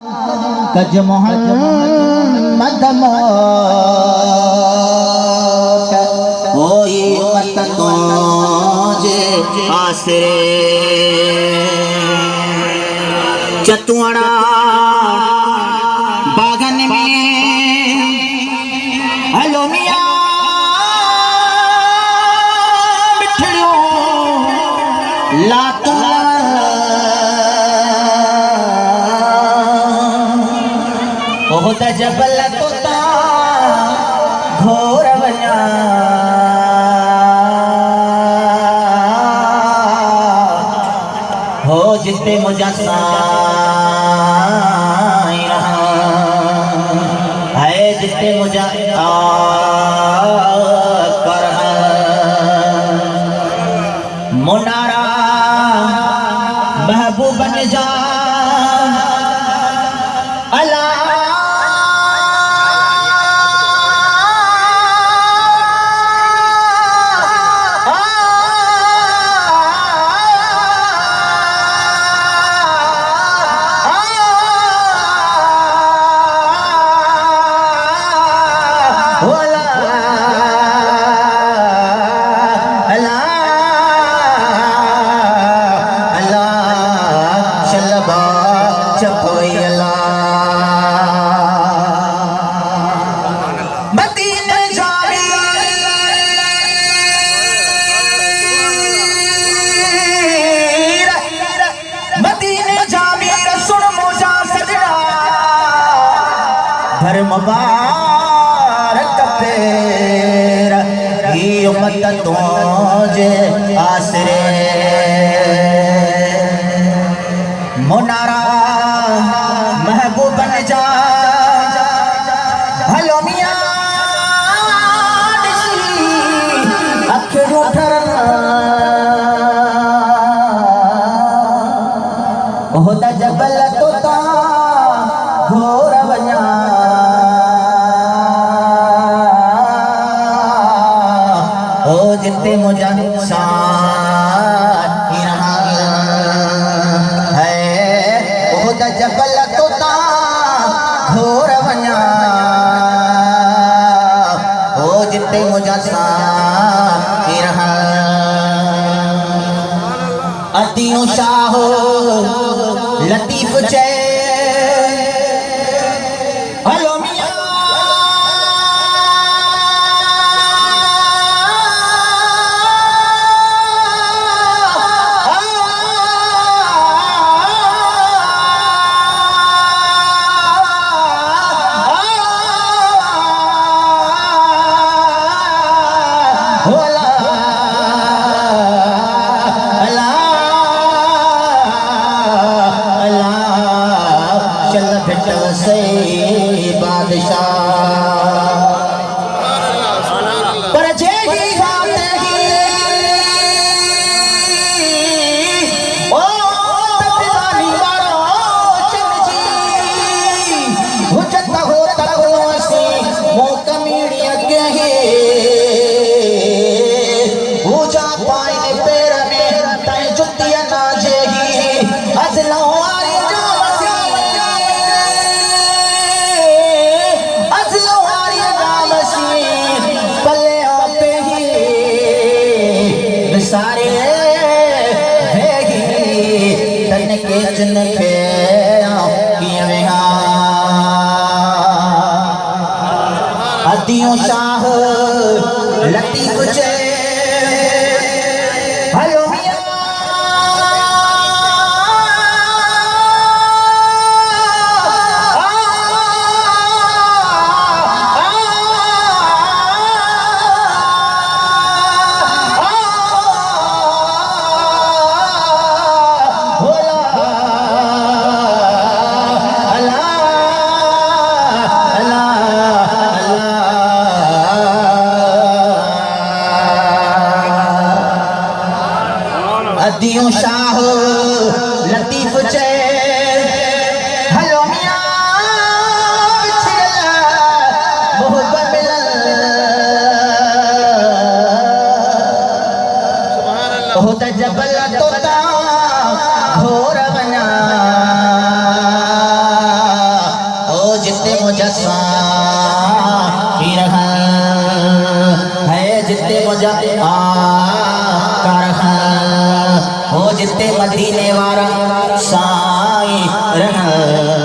कज मोहम्मद मौत होई मत तुझे आसरे चतुअड़ा बागन में हलो मियां बिठड़ियो लातू होता जबल तोता घोर वञा हो जिते मुझा साईं रहा है जिते मुझा कर मुनारा महबूब बन जा अल्लाह घर मुबारक तेरा ही उम्मत तुझे आसरे मुनारा महबूब बन जा हलो मियां अखियों ठरना होता जबल तोता घोर वञा हो जिते मुझा साईं रहा है ओदा जबल तोता घोर वञा हो जिते मुझा साईं रहा अतियों शाह लतीफ चे हलो से बादशाह पर जेही गाते ही ओ तपिदानी मारो चमजी हुजत हो तकवासी मोकमीड़िया के पूजा पाए पैर में तय जुतिया ना जेही अजला सारे तन के जन के अदियों शाह लतीफ चे हलो मजा आ कर हो जिते मदीने वारा साई रह